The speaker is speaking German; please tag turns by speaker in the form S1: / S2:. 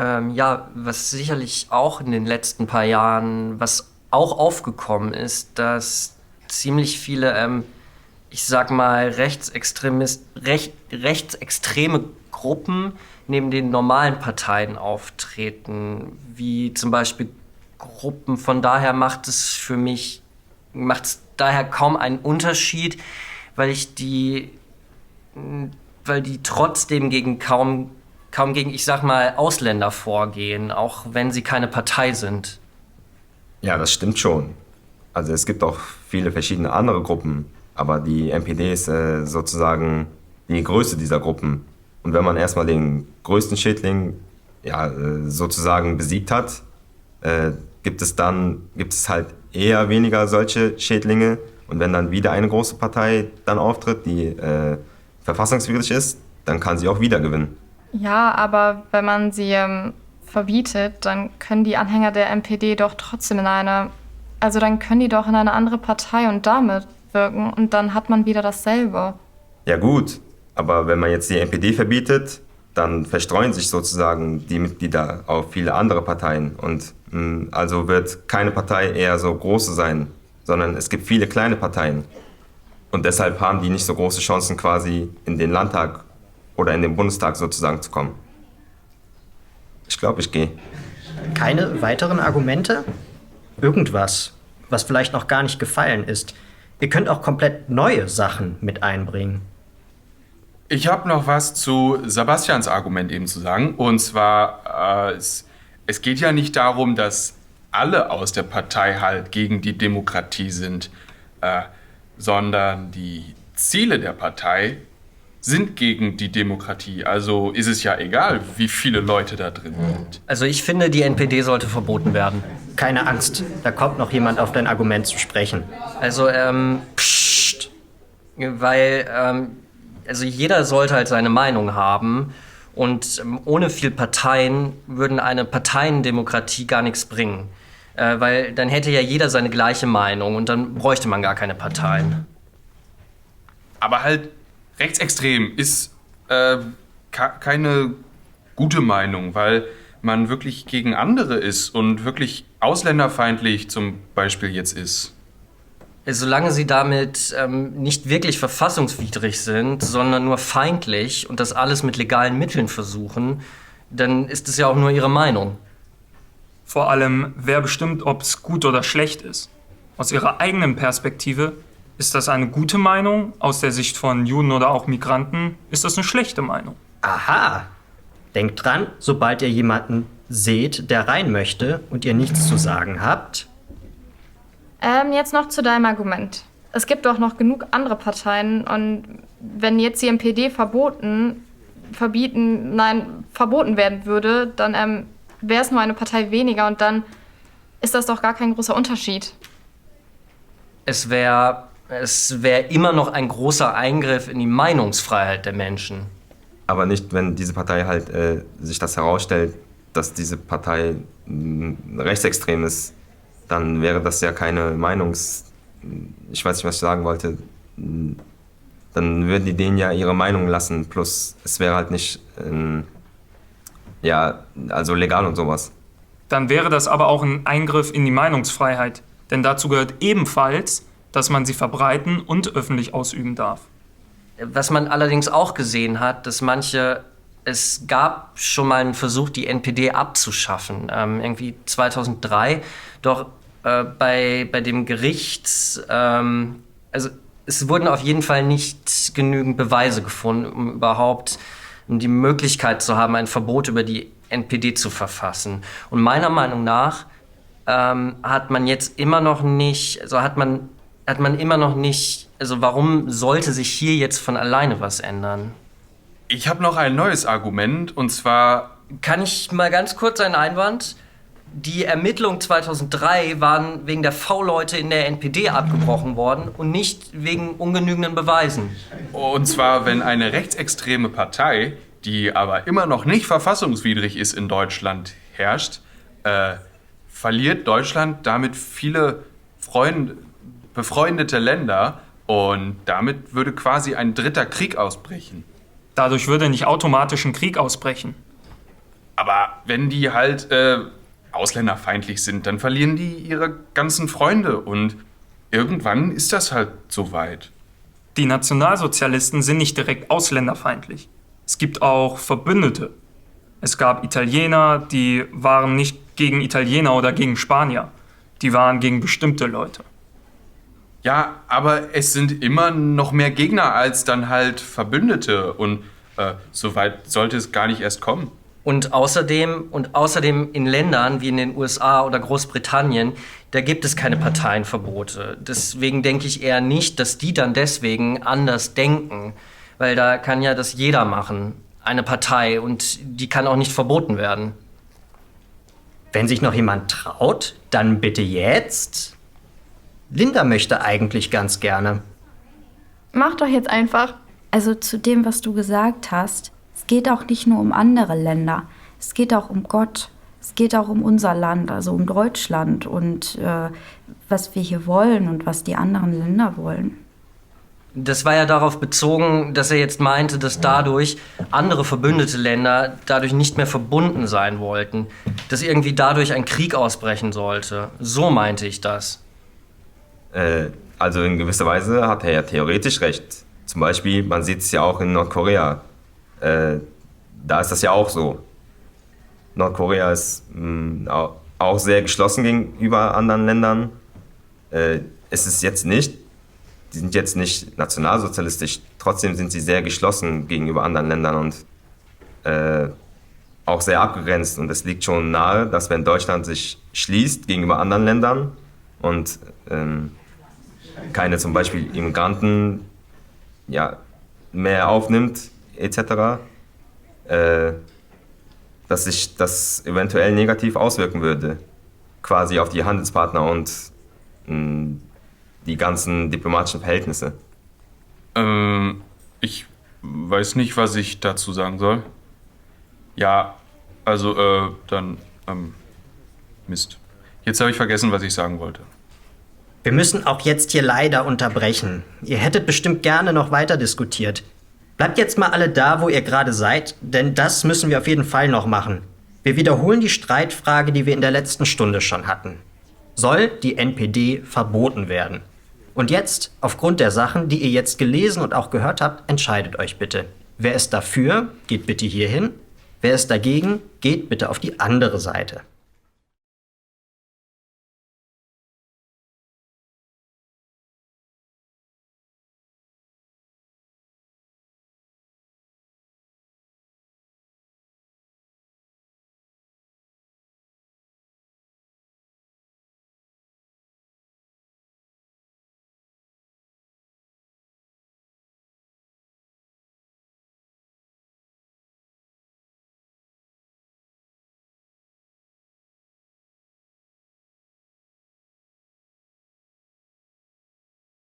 S1: Ja, was sicherlich auch in den letzten paar Jahren, was auch aufgekommen ist, dass ziemlich viele, ich sag mal, rechtsextreme Gruppen neben den normalen Parteien auftreten, wie zum Beispiel Gruppen. Von daher macht es daher kaum einen Unterschied, weil ich die weil die trotzdem kaum gegen, ich sag mal, Ausländer vorgehen, auch wenn sie keine Partei sind.
S2: Ja, das stimmt schon. Also es gibt auch viele verschiedene andere Gruppen, aber die NPD ist sozusagen die größte dieser Gruppen. Und wenn man erstmal den größten Schädling sozusagen besiegt hat, gibt es halt eher weniger solche Schädlinge. Und wenn dann wieder eine große Partei dann auftritt, die verfassungswidrig ist, dann kann sie auch wieder gewinnen.
S3: Ja, aber wenn man sie verbietet, dann können die Anhänger der NPD doch trotzdem dann können die doch in eine andere Partei und damit wirken und dann hat man wieder dasselbe.
S2: Ja gut, aber wenn man jetzt die NPD verbietet, dann verstreuen sich sozusagen die Mitglieder auf viele andere Parteien. Und also wird keine Partei eher so große sein, sondern es gibt viele kleine Parteien. Und deshalb haben die nicht so große Chancen, quasi in den Landtag oder in den Bundestag sozusagen zu kommen. Ich glaube, ich gehe.
S4: Keine weiteren Argumente? Irgendwas, was vielleicht noch gar nicht gefallen ist. Ihr könnt auch komplett neue Sachen mit einbringen.
S5: Ich habe noch was zu Sebastians Argument eben zu sagen. Und zwar, es geht ja nicht darum, dass alle aus der Partei halt gegen die Demokratie sind, sondern die Ziele der Partei sind gegen die Demokratie. Also ist es ja egal, wie viele Leute da drin sind.
S1: Also ich finde, die NPD sollte verboten werden.
S4: Keine Angst, da kommt noch jemand auf dein Argument zu sprechen.
S1: Also, weil, also jeder sollte halt seine Meinung haben und ohne viel Parteien würden eine Parteiendemokratie gar nichts bringen. Weil dann hätte ja jeder seine gleiche Meinung und dann bräuchte man gar keine Parteien.
S5: Aber halt rechtsextrem ist keine gute Meinung, weil man wirklich gegen andere ist und wirklich ausländerfeindlich zum Beispiel jetzt ist.
S1: Solange sie damit nicht wirklich verfassungswidrig sind, sondern nur feindlich und das alles mit legalen Mitteln versuchen, dann ist es ja auch nur ihre Meinung.
S6: Vor allem, wer bestimmt, ob es gut oder schlecht ist. Aus ihrer eigenen Perspektive ist das eine gute Meinung, aus der Sicht von Juden oder auch Migranten ist das eine schlechte Meinung.
S4: Aha! Denkt dran, sobald ihr jemanden seht, der rein möchte und ihr nichts zu sagen habt.
S3: Jetzt noch zu deinem Argument. Es gibt doch noch genug andere Parteien und wenn jetzt die NPD verboten werden würde, dann wäre es nur eine Partei weniger und dann ist das doch gar kein großer Unterschied.
S1: Es wäre immer noch ein großer Eingriff in die Meinungsfreiheit der Menschen.
S2: Aber nicht, wenn diese Partei halt sich das herausstellt, dass diese Partei rechtsextrem ist, dann wäre das ja keine ich weiß nicht, was ich sagen wollte. Dann würden die denen ja ihre Meinung lassen, plus es wäre halt nicht, also legal und sowas.
S6: Dann wäre das aber auch ein Eingriff in die Meinungsfreiheit. Denn dazu gehört ebenfalls, dass man sie verbreiten und öffentlich ausüben darf.
S1: Was man allerdings auch gesehen hat, es gab schon mal einen Versuch, die NPD abzuschaffen, irgendwie 2003. Doch bei dem Gericht, also es wurden auf jeden Fall nicht genügend Beweise gefunden, um überhaupt die Möglichkeit zu haben, ein Verbot über die NPD zu verfassen. Und meiner Meinung nach hat man jetzt immer noch nicht, also warum sollte sich hier jetzt von alleine was ändern?
S5: Ich habe noch ein neues Argument, und zwar...
S1: Kann ich mal ganz kurz einen Einwand? Die Ermittlungen 2003 waren wegen der V-Leute in der NPD abgebrochen worden und nicht wegen ungenügenden Beweisen.
S5: Und zwar, wenn eine rechtsextreme Partei, die aber immer noch nicht verfassungswidrig ist in Deutschland, herrscht, verliert Deutschland damit viele befreundete Länder und damit würde quasi ein dritter Krieg ausbrechen.
S6: Dadurch würde nicht automatisch ein Krieg ausbrechen.
S5: Aber wenn die halt ausländerfeindlich sind, dann verlieren die ihre ganzen Freunde und irgendwann ist das halt soweit.
S6: Die Nationalsozialisten sind nicht direkt ausländerfeindlich. Es gibt auch Verbündete. Es gab Italiener, die waren nicht gegen Italiener oder gegen Spanier. Die waren gegen bestimmte Leute.
S5: Ja, aber es sind immer noch mehr Gegner als dann halt Verbündete und so weit sollte es gar nicht erst kommen.
S1: Und außerdem in Ländern wie in den USA oder Großbritannien, da gibt es keine Parteienverbote. Deswegen denke ich eher nicht, dass die dann deswegen anders denken. Weil da kann ja das jeder machen, eine Partei, und die kann auch nicht verboten werden.
S4: Wenn sich noch jemand traut, dann bitte jetzt. Linda möchte eigentlich ganz gerne.
S3: Mach doch jetzt einfach.
S7: Also zu dem, was du gesagt hast, es geht auch nicht nur um andere Länder, es geht auch um Gott, es geht auch um unser Land, also um Deutschland und was wir hier wollen und was die anderen Länder wollen.
S1: Das war ja darauf bezogen, dass er jetzt meinte, dass dadurch andere verbündete Länder dadurch nicht mehr verbunden sein wollten. Dass irgendwie dadurch ein Krieg ausbrechen sollte. So meinte ich das.
S2: Also in gewisser Weise hat er ja theoretisch recht. Zum Beispiel, man sieht es ja auch in Nordkorea. Da ist das ja auch so. Nordkorea ist auch sehr geschlossen gegenüber anderen Ländern. Es ist jetzt nicht, die sind jetzt nicht nationalsozialistisch, trotzdem sind sie sehr geschlossen gegenüber anderen Ländern und auch sehr abgegrenzt. Und es liegt schon nahe, dass wenn Deutschland sich schließt gegenüber anderen Ländern und keine zum Beispiel Immigranten mehr aufnimmt, etc., dass sich das eventuell negativ auswirken würde, quasi auf die Handelspartner und die ganzen diplomatischen Verhältnisse.
S5: Ich weiß nicht, was ich dazu sagen soll. Ja, also dann Mist. Jetzt habe ich vergessen, was ich sagen wollte.
S4: Wir müssen auch jetzt hier leider unterbrechen. Ihr hättet bestimmt gerne noch weiter diskutiert. Bleibt jetzt mal alle da, wo ihr gerade seid, denn das müssen wir auf jeden Fall noch machen. Wir wiederholen die Streitfrage, die wir in der letzten Stunde schon hatten. Soll die NPD verboten werden? Und jetzt, aufgrund der Sachen, die ihr jetzt gelesen und auch gehört habt, entscheidet euch bitte. Wer ist dafür, geht bitte hierhin. Wer ist dagegen, geht bitte auf die andere Seite.